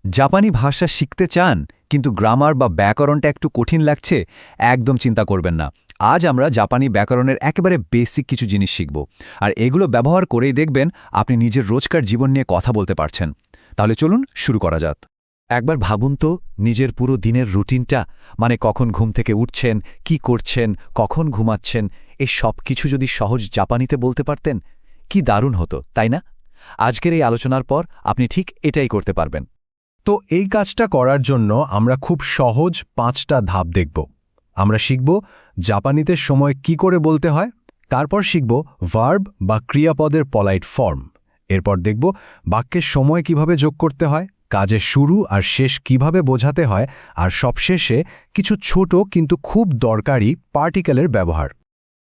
জাপানি ভাষা শিখতে চান কিন্তু গ্রামার বা ব্যাকরণটা একটু কঠিন লাগছে? একদম চিন্তা করবেন না। আজ আমরা জাপানি ব্যাকরণের একেবারে বেসিক কিছু জিনিস শিখব, আর এগুলো ব্যবহার করেই দেখবেন আপনি নিজের রোজকার জীবন নিয়ে কথা বলতে পারছেন। তাহলে চলুন শুরু করা যাক। একবার ভাবুন তো নিজের পুরো দিনের রুটিনটা, মানে কখন ঘুম থেকে উঠছেন, কি করছেন, কখন ঘুমাচ্ছেন, এই সব কিছু যদি সহজ জাপানিতে বলতে পারতেন, কি দারুণ হতো, তাই না? আজকের এই আলোচনার পর আপনি ঠিক এটাই করতে পারবেন। তো এই কাজটা করার জন্য আমরা খুব সহজ 5টা ধাপ দেখব। আমরা শিখব জাপানিতে সময় কি করে বলতে হয়, তারপর শিখব ভার্ব বা ক্রিয়াপদের পলাইট ফর্ম, এরপর দেখব বাক্যের সময় কিভাবে যোগ করতে হয়, কাজের শুরু আর শেষ কিভাবে বোঝাতে হয়, আর সবশেষে কিছু ছোট কিন্তু খুব দরকারি পার্টিকেলের ব্যবহার।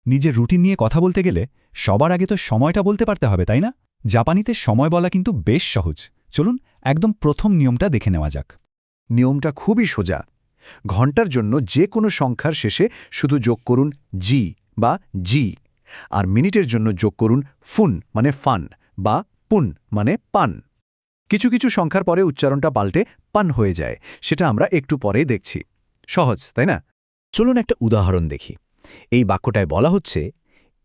নিজের রুটিন নিয়ে কথা বলতে গেলে সবার আগে তো সময়টা বলতে পারতে হবে, তাই না? জাপানিতে সময় বলা কিন্তু বেশ সহজ। চলুন একদম প্রথম নিয়মটা দেখে নেওয়া যাক। নিয়মটা খুবই সোজা। ঘন্টার জন্য যে কোনো সংখ্যার শেষে শুধু যোগ করুন জি বা জি, আর মিনিটের জন্য যোগ করুন ফুন মানে ফান বা পুন মানে পান। কিছু কিছু সংখ্যার পরে উচ্চারণটা পাল্টে পান হয়ে যায়, সেটা আমরা একটু পরেই দেখছি। সহজ, তাই না? চলুন একটা উদাহরণ দেখি। এই বাক্যটায় বলা হচ্ছে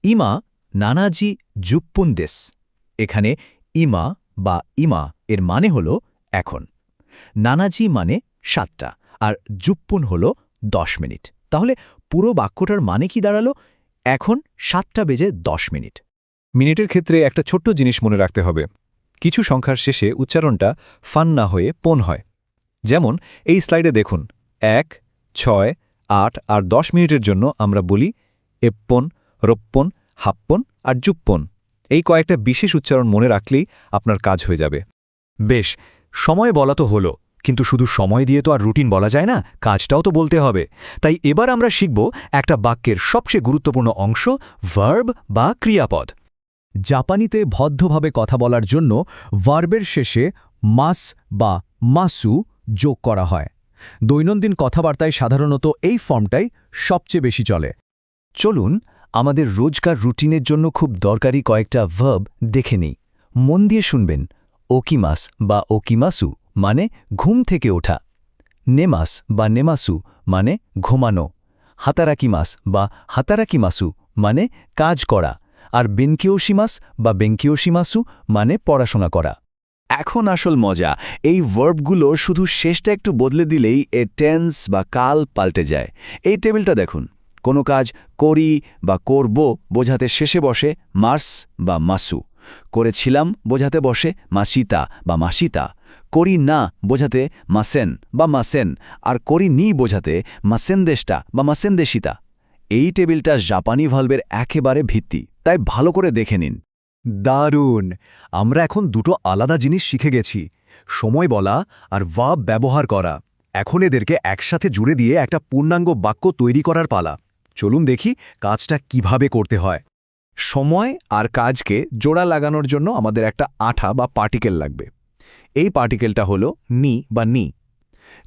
ইমা নানাজি জুপ্পুন দেস। এখানে ইমা বা ইমা এর মানে হল এখন, নানাজি মানে 7টা, আর জুপ্পুন হল 10 মিনিট। তাহলে পুরো বাক্যটার মানে কি দাঁড়ালো? এখন 7টা বেজে 10 মিনিট। মিনিটের ক্ষেত্রে একটা ছোট্ট জিনিস মনে রাখতে হবে। কিছু সংখ্যার শেষে উচ্চারণটা ফান না হয়ে পন হয়। যেমন এই স্লাইডে দেখুন, 1, 6, 8 আর 10 মিনিটের জন্য আমরা বলি এপ্পন, রপ্পন, হাপ্পন আর জুপ্পন। এই কয়েকটা বিশেষ উচ্চারণ মনে রাখলেই আপনার কাজ হয়ে যাবে। বেশ, সময় বলা তো হলো, কিন্তু শুধু সময় দিয়ে তো আর রুটিন বলা যায় না, কাজটাও তো বলতে হবে। তাই এবার আমরা শিখব একটা বাক্যের সবচেয়ে গুরুত্বপূর্ণ অংশ, ভার্ব বা ক্রিয়াপদ। জাপানিতে ভদ্রভাবে কথা বলার জন্য ভার্বের শেষে মাস বা মাসু যোগ করা হয়। দৈনন্দিন কথাবার্তায় সাধারণত এই ফর্মটাই সবচেয়ে বেশি চলে। চলুন আমাদের রোজকার রুটিনের জন্য খুব দরকারি কয়েকটা ভার্ব দেখে নিই। মন দিয়ে শুনবেন। ওকিমাস বা ওকিমাসু মানে ঘুম থেকে ওঠা, নেমাস বা নেমাসু মানে ঘুমানো, হাতারাকিমাস বা হাতারাকিমাসু মানে কাজ করা, আর বেনকিওশিমাস বা বেনকিওশিমাসু মানে পড়াশোনা করা। এখন আসল মজা, এই ভার্বগুলো শুধু শেষটা একটু বদলে দিলেই এর টেন্স বা কাল পাল্টে যায়। এই টেবিলটা দেখুন, কোনো কাজ করি বা করব বোঝাতে শেষে বসে মাস বা মাসু, করেছিলাম বোঝাতে বসে মাসিতা বা মাসিতা, করি না বোঝাতে মাসেন বা মাসেন, আর করি নি বোঝাতে মাসেনদেশটা বা মাসেনদেশিতা। এই টেবিলটা জাপানি ভার্বের একেবারে ভিত্তি, তাই ভালো করে দেখে নিন। দারুণ! আমরা এখন দুটো আলাদা জিনিস শিখে গেছি, সময় বলা আর ভার্ব ব্যবহার করা। এখন এদেরকে একসাথে জুড়ে দিয়ে একটা পূর্ণাঙ্গ বাক্য তৈরি করার পালা। চলুন দেখি কাজটা কিভাবে করতে হয়। সময় আর কাজকে জোড়া লাগানোর জন্য আমাদের একটা আঠা বা পার্টিকেল লাগবে। এই পার্টিকেলটা হলো নি বা নি।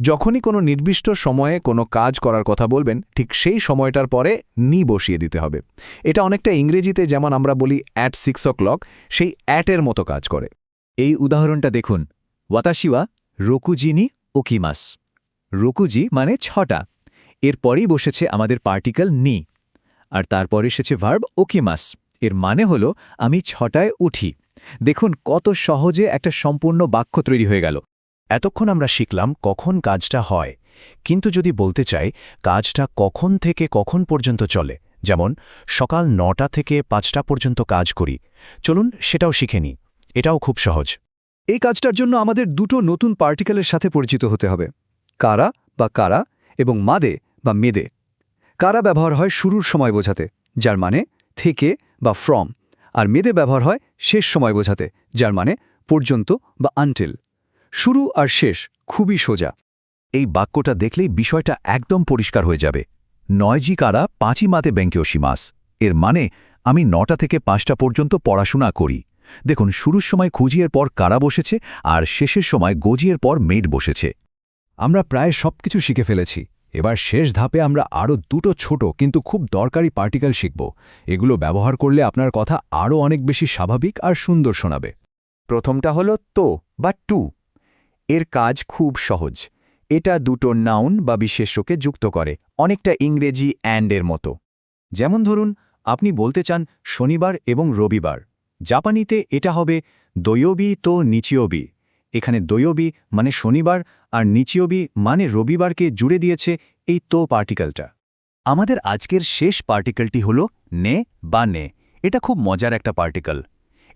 যখনই কোনো নির্দিষ্ট সময়ে কোনো কাজ করার কথা বলবেন, ঠিক সেই সময়টার পরে নি বসিয়ে দিতে হবে। এটা অনেকটা ইংরেজিতে যেমন আমরা বলি অ্যাট 6 o'clock, সেই অ্যাটের মতো কাজ করে। এই উদাহরণটা দেখুন, ওয়াতাশিওয়া রোকুজি নি ওকিমাস। রোকুজি মানে 6টা, এরপরেই বসেছে আমাদের পার্টিকেল নি, আর তারপর এসেছে ভার্ব ওকিমাস। এর মানে হলো আমি 6টায় উঠি। দেখুন কত সহজে একটা সম্পূর্ণ বাক্য তৈরি হয়ে গেল। এতক্ষণ আমরা শিখলাম কখন কাজটা হয়, কিন্তু যদি বলতে চাই কাজটা কখন থেকে কখন পর্যন্ত চলে, যেমন সকাল 9টা থেকে 5টা পর্যন্ত কাজ করি, চলুন সেটাও শিখে নিই। এটাও খুব সহজ। এই কাজটার জন্য আমাদের দুটো নতুন পার্টিকেলের সাথে পরিচিত হতে হবে, কারা বা কারা এবং মাদে বা মেদে। কারা ব্যবহার হয় শুরুর সময় বোঝাতে, যার মানে থেকে বা ফ্রম, আর মেদে ব্যবহার হয় শেষ সময় বোঝাতে, যার মানে পর্যন্ত বা আনটিল। শুরু আর শেষ খুবই সোজা। এই বাক্যটা দেখলেই বিষয়টা একদম পরিষ্কার হয়ে যাবে। নয়জি কারা পাঁচি মাতে বেঙ্কিওশিমাস, এর মানে আমি 9টা থেকে 5টা পর্যন্ত পড়াশোনা করি। দেখুন শুরুর সময় খুঁজিয়ের পর কারা বসেছে, আর শেষের সময় গজিয়ের পর মেড বসেছে। আমরা প্রায় সবকিছু শিখে ফেলেছি। এবার শেষ ধাপে আমরা আরও দুটো ছোট কিন্তু খুব দরকারি পার্টিকেল শিখব। এগুলো ব্যবহার করলে আপনার কথা আরও অনেক বেশি স্বাভাবিক আর সুন্দর শোনাবে। প্রথমটা হলো তো বা টু। এর কাজ খুব সহজ। এটা দুটো নাউন বা বিশেষ্যকে যুক্ত করে, অনেকটা ইংরেজি অ্যান্ডের মতো। যেমন ধরুন, আপনি বলতে চান শনিবার এবং রবিবার। জাপানিতে এটা হবে দয়োবি তো নিচিওবি। এখানে দয়োবি মানে শনিবার আর নিচিওবি মানে রবিবারকে জুড়ে দিয়েছে এই তো পার্টিকেলটা। আমাদের আজকের শেষ পার্টিকেলটি হল নে বা নে। এটা খুব মজার একটা পার্টিকেল।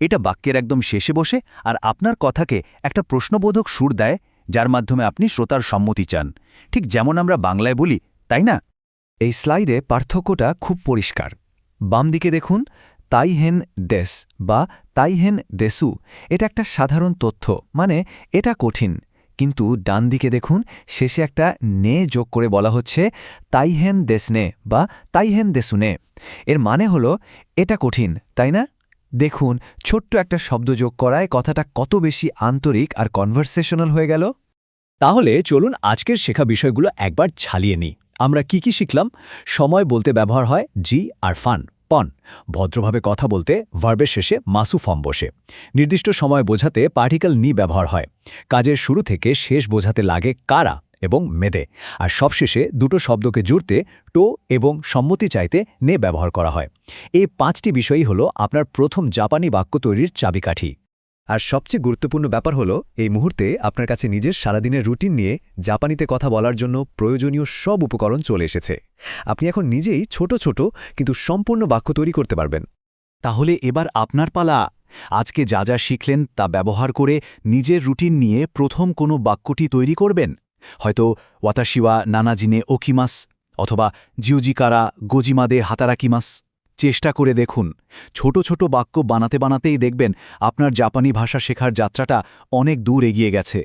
এটা বাক্যের একদম শেষে বসে আর আপনার কথাকে একটা প্রশ্নবোধক সুর দেয়, যার মাধ্যমে আপনি শ্রোতার সম্মতি চান, ঠিক যেমন আমরা বাংলায় বলি, তাই না? এই স্লাইডে পার্থক্যটা খুব পরিষ্কার। বাম দিকে দেখুন তাইহেন দেস বা তাইহেন দেসু। এটা একটা সাধারণ তথ্য, মানে এটা কঠিন। কিন্তু ডান দিকে দেখুন শেষে একটা নে যোগ করে বলা হচ্ছে তাইহেন দেসনে বা তাইহেন দেসুনে। এর মানে হলো এটা কঠিন, তাই না? দেখুন ছোট্ট একটা শব্দ যোগ করায় কথাটা কত বেশি আন্তরিক আর কনভারসেশনাল হয়ে গেল। তাহলে চলুন আজকের শেখা বিষয়গুলো একবার ঝালিয়ে নিই। আমরা কি কি শিখলাম? সময় বলতে ব্যবহার হয় জি আর ফান পন। ভদ্রভাবে কথা বলতে ভার্বের শেষে মাসু ফর্ম বসে। নির্দিষ্ট সময় বোঝাতে পার্টিকেল নি ব্যবহার হয়। কাজের শুরু থেকে শেষ বোঝাতে লাগে কারা এবং মেদে। আর সবশেষে দুটো শব্দকে জুড়তে টো এবং সম্মতি চাইতে নে ব্যবহার করা হয়। এই 5টি বিষয়ই হলো আপনার প্রথম জাপানি বাক্য তৈরির চাবিকাঠি। আর সবচেয়ে গুরুত্বপূর্ণ ব্যাপার হলো এই মুহূর্তে আপনার কাছে নিজের সারাদিনের রুটিন নিয়ে জাপানিতে কথা বলার জন্য প্রয়োজনীয় সব উপকরণ চলে এসেছে। আপনি এখন নিজেই ছোট ছোট কিন্তু সম্পূর্ণ বাক্য তৈরি করতে পারবেন। তাহলে এবার আপনার পালা। আজকে যা যা শিখলেন তা ব্যবহার করে নিজের রুটিন নিয়ে প্রথম কোনো বাক্যটি তৈরি করবেন। হয়তো ওয়াতাশিওয়া নানাজিনে ওকিমাস অথবা জিউজিকারা গোজিমাদে হাতারাকিমাস। চেষ্টা করে দেখুন। ছোট ছোট বাক্য বানাতে বানাতেই দেখবেন আপনার জাপানি ভাষা শেখার যাত্রাটা অনেক দূর এগিয়ে গেছে।